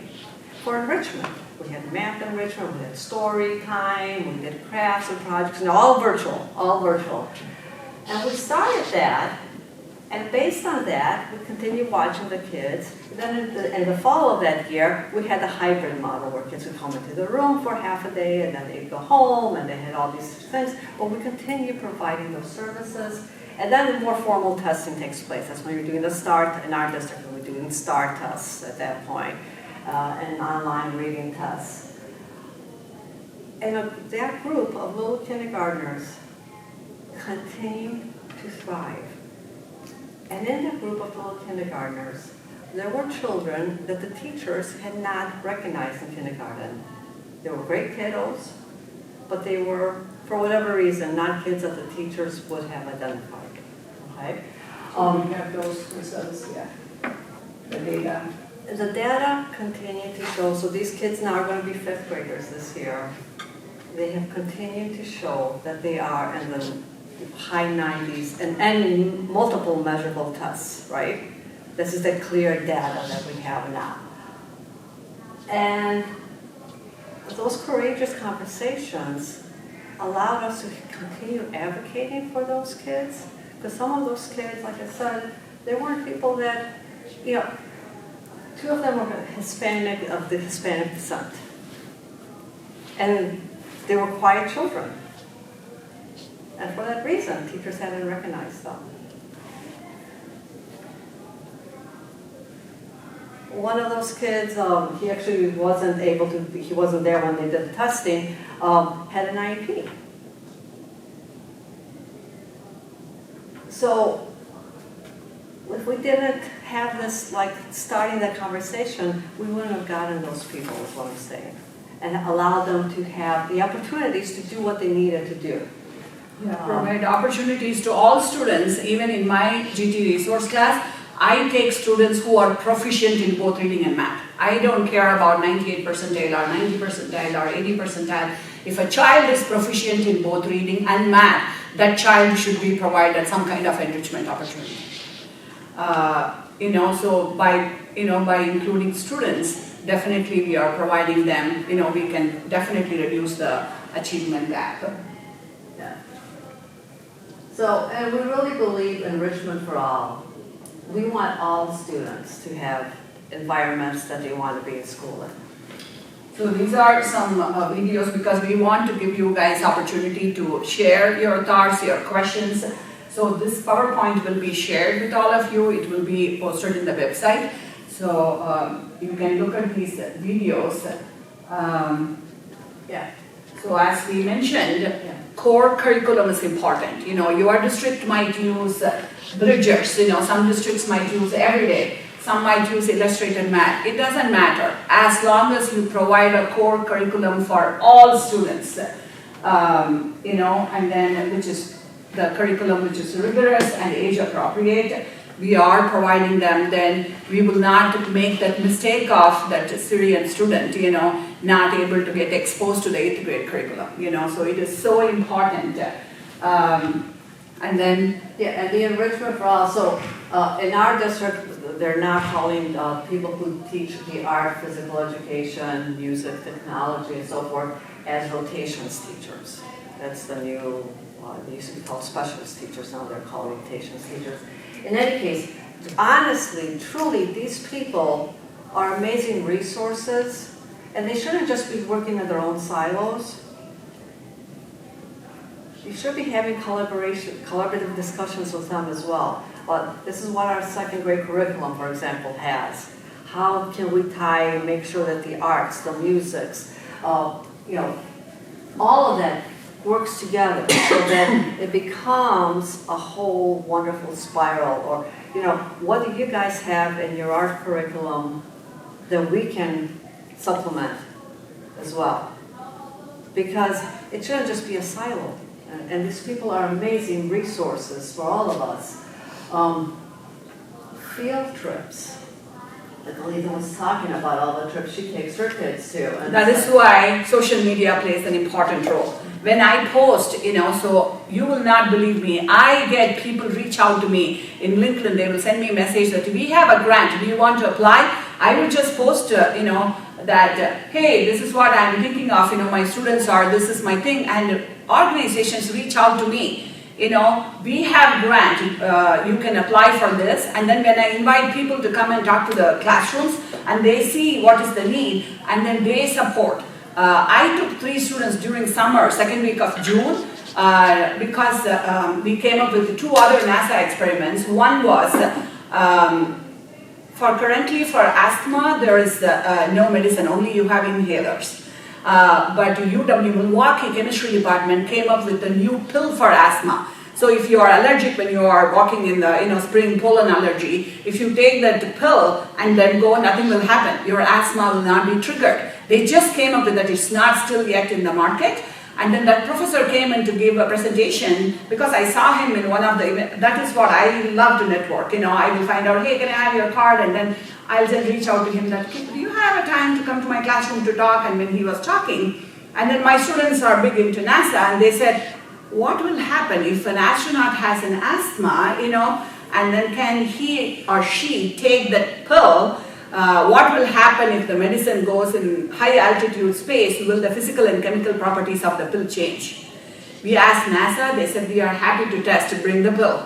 S3: for enrichment. We had math enrichment, we had story time, we did crafts and projects, and all virtual, all virtual. And we started that, and based on that, we continued watching the kids. Then in the fall of that year, we had a hybrid model where kids would come into the room for half a day, and then they'd go home, and they had all these things. But we continued providing those services. And then the more formal testing takes place. That's when you're doing the STAR, in our district, we were doing STAR tests at that point, and online reading tests. And that group of little kindergartners continued to thrive. And in that group of little kindergartners, there were children that the teachers had not recognized in kindergarten. They were great kiddos, but they were, for whatever reason, not kids that the teachers would have identified. Okay?
S1: We have those results, the data.
S3: The data continue to show, so these kids now are going to be 5th graders this year. They have continued to show that they are in the high 90s and in multiple measurable tests, right? This is the clear data that we have now. And those courageous conversations allowed us to continue advocating for those kids. Because some of those kids, like I said, they weren't people that, you know, 2 of them were Hispanic, of the Hispanic descent. And they were quiet children. And for that reason, teachers hadn't recognized them. One of those kids, he actually wasn't able to, he wasn't there when they did the testing, had an IEP. So if we didn't have this, like, starting that conversation, we wouldn't have gotten those people, is what I'm saying. And allowed them to have the opportunities to do what they needed to do.
S1: Provide opportunities to all students. Even in my GT resource class, I take students who are proficient in both reading and math. I don't care about 98 percentile or 90 percentile or 80 percentile. If a child is proficient in both reading and math, that child should be provided some kind of enrichment opportunity. So by including students, definitely we are providing them, we can definitely reduce the achievement gap.
S3: Yeah. So, and we really believe in enrichment for all. We want all students to have environments that they want to be in school in.
S1: So these are some videos because we want to give you guys opportunity to share your thoughts, your questions. So this PowerPoint will be shared with all of you. It will be posted in the website. So you can look at these videos. So as we mentioned, core curriculum is important. Your district might use Bridgers. Some districts might use Everyday. Some might use Illustrated Math. It doesn't matter as long as you provide a core curriculum for all students. And then which is the curriculum which is rigorous and age appropriate. We are providing them. Then we will not make that mistake of that Syrian student, not able to get exposed to the 8th grade curriculum. So it is so important. And then
S3: and the enrichment for all. So in our district, they're now calling people who teach the art, physical education, music, technology, and so forth as rotations teachers. That's the new, they used to be called specialist teachers, now they're called rotations teachers. In any case, honestly, truly, these people are amazing resources, and they shouldn't just be working in their own silos. You should be having collaborative discussions with them as well. This is what our 2nd grade curriculum, for example, has. How can we make sure that the arts, the musics, all of that works together so that it becomes a whole wonderful spiral? Or, what do you guys have in your art curriculum that we can supplement as well? Because it shouldn't just be a silo. And these people are amazing resources for all of us. Field trips. Like Alita was talking about all the trips she takes her kids to. And
S1: that is why social media plays an important role. When I post, so you will not believe me. I get people reach out to me in LinkedIn. They will send me a message that we have a grant. Do you want to apply? I will just post, that, hey, this is what I'm thinking of. My students are, this is my thing. And organizations reach out to me. We have grant, you can apply for this, and then when I invite people to come and talk to the classrooms, and they see what is the need, and then they support. I took 3 students during summer, 2nd week of June, because we came up with 2 other NASA experiments. One was, currently for asthma, there is no medicine, only you have inhalers. But UW Milwaukee Chemistry Department came up with a new pill for asthma. So if you are allergic when you are walking in the spring pollen allergy, if you take that pill and then go, nothing will happen. Your asthma will not be triggered. They just came up with that. It's not still yet in the market. And then that professor came in to give a presentation because I saw him in one of the events. That is what I love to network. I will find out, hey, can I have your card? And then I'll then reach out to him that, do you have a time to come to my classroom to talk? And when he was talking, and then my students are big into NASA, and they said, what will happen if an astronaut has an asthma, and then can he or she take that pill what will happen if the medicine goes in high altitude space? Will the physical and chemical properties of the pill change? We asked NASA, they said we are happy to test, to bring the pill.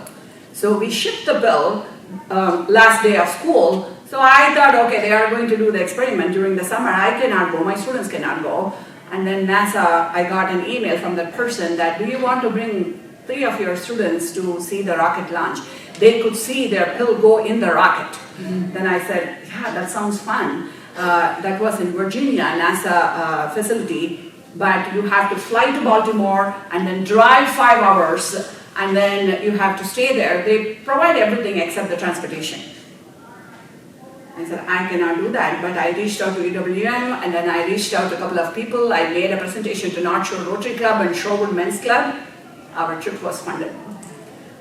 S1: So we shipped the pill last day of school. So I thought, okay, they are going to do the experiment during the summer. I cannot go, my students cannot go. And then NASA, I got an email from that person that, do you want to bring 3 of your students to see the rocket launch? They could see their pill go in the rocket. Then I said, yeah, that sounds fun. That was in Virginia, NASA facility, but you have to fly to Baltimore and then drive 5 hours, and then you have to stay there. They provide everything except the transportation. I said, I cannot do that, but I reached out to UWM, and then I reached out to a couple of people. I made a presentation to North Shore Rotary Club and Shorewood Men's Club. Our trip was funded.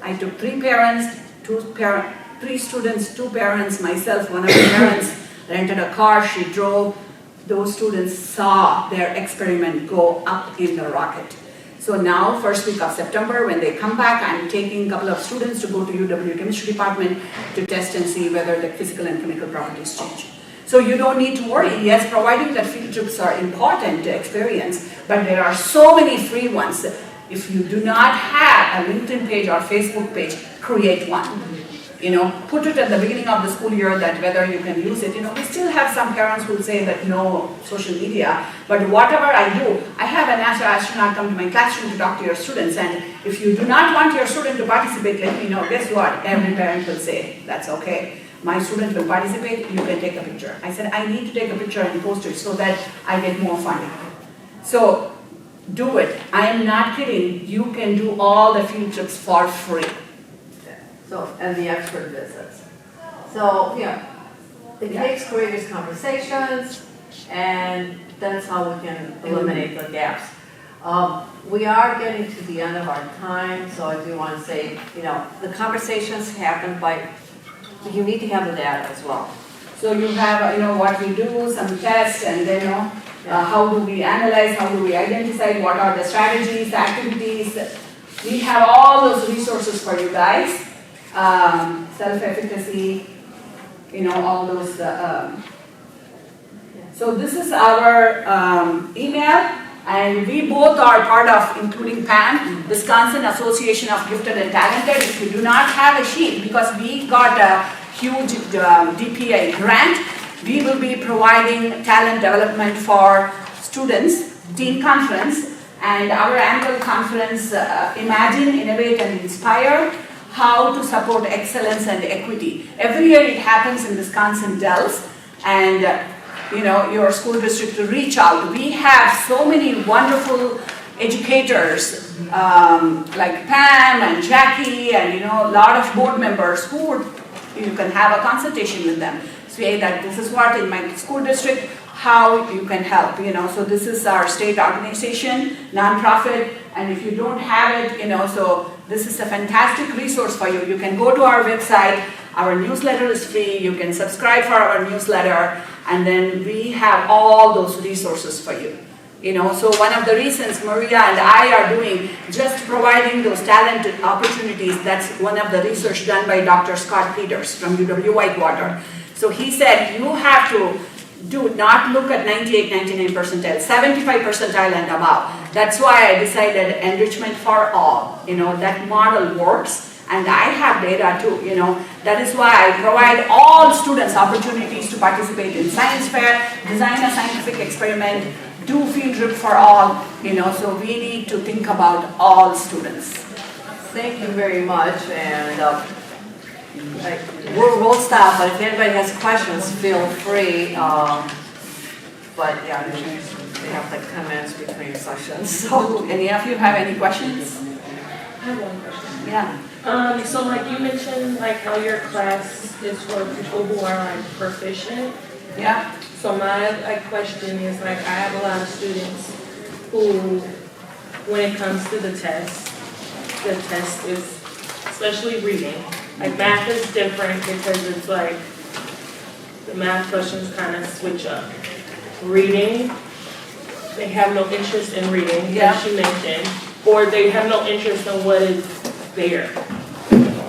S1: I took 3 parents, 3 students, 2 parents, myself, one of the parents, rented a car, she drove. Those students saw their experiment go up in the rocket. So now, first week of September, when they come back, I'm taking a couple of students to go to UW Chemistry Department to test and see whether the physical and chemical properties change. So you don't need to worry. Yes, providing that field trips are important to experience, but there are so many free ones. If you do not have a LinkedIn page or Facebook page, create one. You know, put it at the beginning of the school year that whether you can use it. You know, we still have some parents who say that no social media, but whatever I do, I have a NASA astronaut come to my classroom to talk to your students, and if you do not want your student to participate, let me know. Guess what? Every parent will say, that's okay. My student will participate, you can take a picture. I said, I need to take a picture and post it so that I get more funding. So, do it. I am not kidding. You can do all the field trips for free.
S3: So, and the expert visits. So, yeah, it takes courageous conversations, and that's how we can eliminate the gaps. We are getting to the end of our time, so I do want to say, you know, the conversations happen by, you need to have the data as well.
S1: So you have, you know, what we do, some tests, and then, you know, how do we analyze, how do we identify, what are the strategies, the activities. We have all those resources for you guys. Self-efficacy, you know, all those. So this is our email, and we both are part of, including PAM, Wisconsin Association of Gifted and Talented. If you do not have a sheet, because we got a huge DPA grant, we will be providing talent development for students, teen conference, and our annual conference, Imagine, Innovate, and Inspire. How to support excellence and equity. Every year it happens in Wisconsin Dells, and you know, your school district to reach out. We have so many wonderful educators like Pam and Jackie, and you know, a lot of board members who would, you can have a consultation with them. Say that this is what in my school district, how you can help, you know. So this is our state organization, nonprofit, and if you don't have it, you know, so this is a fantastic resource for you. You can go to our website, our newsletter is free, you can subscribe for our newsletter, and then we have all those resources for you. You know, so one of the reasons Maria and I are doing, just providing those talented opportunities, that's one of the research done by Dr. Scott Peters from UW Whitewater. So he said, you have to not look at 98, 99 percentile, 75 percentile and above. That's why I decided enrichment for all. You know, that model works, and I have data too, you know. That is why I provide all students opportunities to participate in science fair, design a scientific experiment, do field trip for all, you know, so we need to think about all students.
S3: Thank you very much, and we'll stop, but if anybody has questions, feel free. But yeah, we have like 10 minutes between sessions. So,
S1: Any of you have any questions?
S5: I have one question.
S1: Yeah.
S5: So like you mentioned, like how your class is for people who are like proficient.
S1: Yeah.
S5: So my question is like I have a lot of students who, when it comes to the test is, especially reading, like math is different because it's like the math questions kind of switch up. Reading, they have no interest in reading,
S1: Yeah.
S5: as you mentioned, or they have no interest in what is there.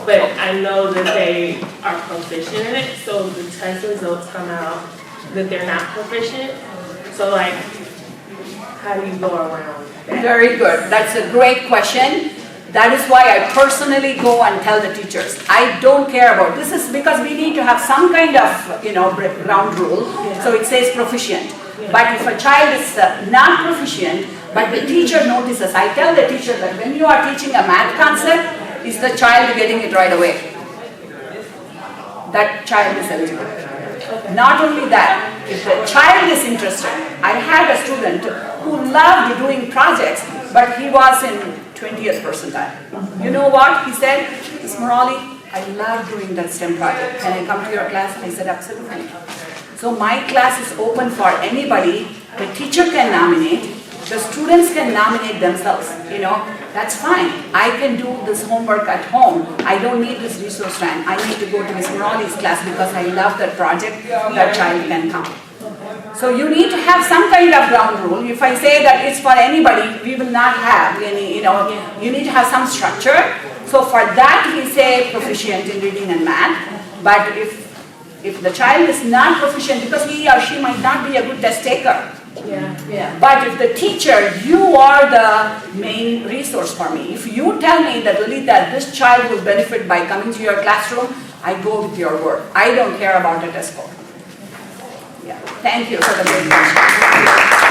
S5: but I know that they are proficient in it, so the test results come out that they're not proficient. So like, how do you go around that?
S1: Very good. That's a great question. That is why I personally go and tell the teachers. I don't care about, this is because we need to have some kind of, ground rule. So it says proficient. But if a child is not proficient, but the teacher notices, I tell the teacher that when you are teaching a math concept, is the child getting it right away? That child is eligible. Not only that, if the child is interested, I had a student who loved doing projects, but he was in 20th percentile. You know what? He said, Ms. Morali, I love doing that STEM project. Can I come to your class? I said, absolutely. So my class is open for anybody. The teacher can nominate. The students can nominate themselves. That's fine. I can do this homework at home. I don't need this resource time. I need to go to Ms. Morali's class because I love that project. That child can come. So you need to have some kind of ground rule. If I say that it's for anybody, we will not have any, you need to have some structure. So for that we say proficient in reading and math. But if the child is not proficient, because he or she might not be a good test taker. But if the teacher, you are the main resource for me. If you tell me that Lalitha, this child will benefit by coming to your classroom, I go with your word. I don't care about a test score. Thank you for the great question.